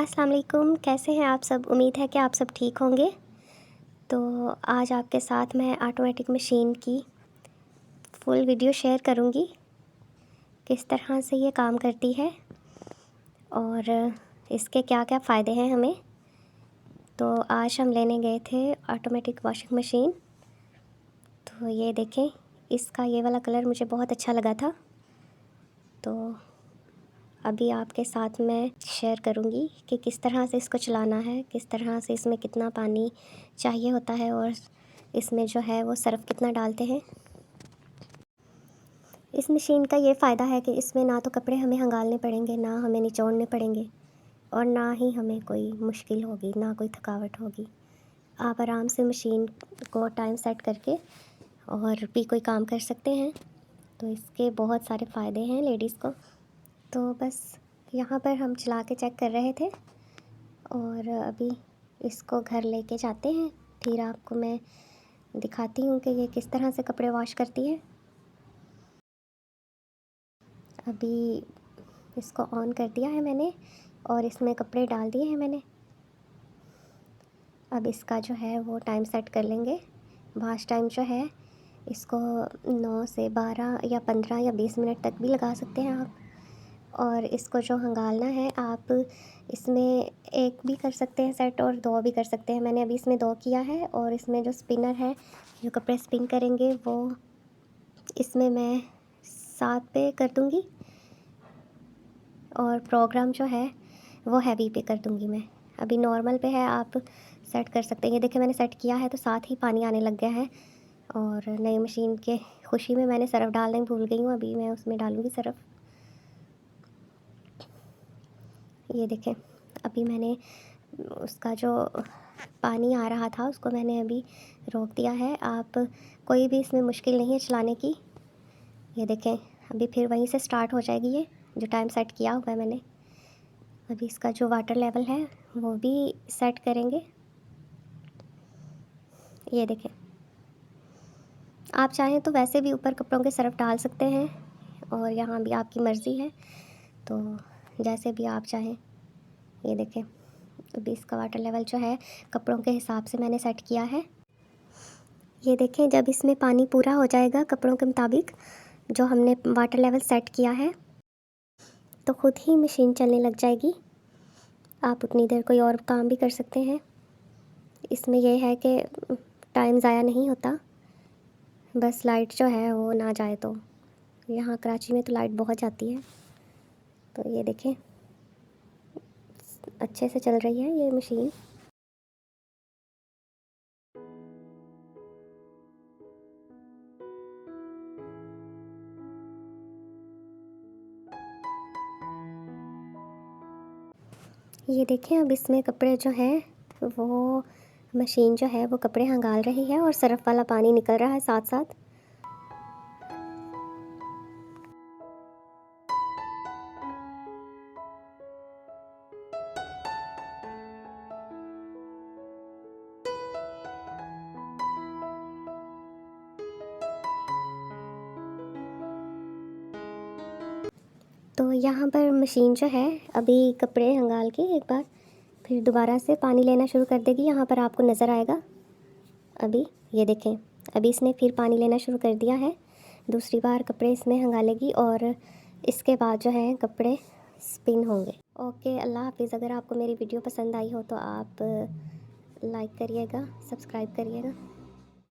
अस्सलाम वालेकुम, कैसे हैं आप सब। उम्मीद है कि आप सब ठीक होंगे। तो आज आपके साथ मैं ऑटोमेटिक मशीन की फुल वीडियो शेयर करूंगी, किस तरह से ये काम करती है और इसके क्या क्या फ़ायदे हैं हमें। तो आज हम लेने गए थे ऑटोमेटिक वॉशिंग मशीन। तो ये देखें, इसका ये वाला कलर मुझे बहुत अच्छा लगा था, तो अभी आपके साथ मैं शेयर करूंगी कि किस तरह से इसको चलाना है, किस तरह से इसमें कितना पानी चाहिए होता है और इसमें जो है वो सर्फ़ कितना डालते हैं। इस मशीन का ये फ़ायदा है कि इसमें ना तो कपड़े हमें हंगालने पड़ेंगे, ना हमें निचोड़ने पड़ेंगे और ना ही हमें कोई मुश्किल होगी, ना कोई थकावट होगी। आप आराम से मशीन को टाइम सेट करके और भी कोई काम कर सकते हैं। तो इसके बहुत सारे फ़ायदे हैं लेडीज़ को। तो बस यहाँ पर हम चला के चेक कर रहे थे और अभी इसको घर लेके जाते हैं, फिर आपको मैं दिखाती हूँ कि ये किस तरह से कपड़े वॉश करती है। अभी इसको ऑन कर दिया है मैंने और इसमें कपड़े डाल दिए हैं मैंने। अब इसका जो है वो टाइम सेट कर लेंगे। वॉश टाइम जो है इसको 9 से 12 या 15 या 20 मिनट तक भी लगा सकते हैं आप। और इसको जो हंगालना है आप इसमें 1 भी कर सकते हैं सेट और 2 भी कर सकते हैं। मैंने अभी इसमें 2 किया है और इसमें जो स्पिनर है, जो कपड़े स्पिन करेंगे, वो इसमें मैं 7 पे कर दूँगी और प्रोग्राम जो है वो हैवी पे कर दूँगी मैं। अभी नॉर्मल पे है, आप सेट कर सकते हैं। ये देखिए मैंने सेट किया है तो साथ ही पानी आने लग गया है और नई मशीन के खुशी में मैंने सरफ़ डालना ही भूल गई हूँ। अभी मैं उसमें डालूँगी सरफ़। ये देखें, अभी मैंने उसका जो पानी आ रहा था उसको मैंने अभी रोक दिया है। आप कोई भी इसमें मुश्किल नहीं है चलाने की। ये देखें, अभी फिर वहीं से स्टार्ट हो जाएगी ये जो टाइम सेट किया हुआ है मैंने। अभी इसका जो वाटर लेवल है वो भी सेट करेंगे। ये देखें, आप चाहें तो वैसे भी ऊपर कपड़ों के सरफ़ डाल सकते हैं और यहाँ भी आपकी मर्ज़ी है, तो जैसे भी आप चाहें। ये देखें, अभी इसका वाटर लेवल जो है कपड़ों के हिसाब से मैंने सेट किया है। ये देखें, जब इसमें पानी पूरा हो जाएगा कपड़ों के मुताबिक जो हमने वाटर लेवल सेट किया है, तो ख़ुद ही मशीन चलने लग जाएगी। आप उतनी देर कोई और काम भी कर सकते हैं। इसमें यह है कि टाइम ज़ाया नहीं होता, बस लाइट जो है वो ना जाए। तो यहाँ कराची में तो लाइट बहुत जाती है। तो ये देखें, अच्छे से चल रही है ये मशीन। ये देखें, अब इसमें कपड़े जो हैं वो मशीन जो है वो कपड़े हंगाल रही है और सरफ़ वाला पानी निकल रहा है साथ साथ। तो यहाँ पर मशीन जो है अभी कपड़े हंगाल के एक बार फिर दोबारा से पानी लेना शुरू कर देगी। यहाँ पर आपको नज़र आएगा। अभी ये देखें, अभी इसने फिर पानी लेना शुरू कर दिया है। दूसरी बार कपड़े इसमें हंगालेगी और इसके बाद जो है कपड़े स्पिन होंगे। ओके, अल्लाह हाफिज़। अगर आपको मेरी वीडियो पसंद आई हो तो आप लाइक करिएगा, सब्सक्राइब करिएगा।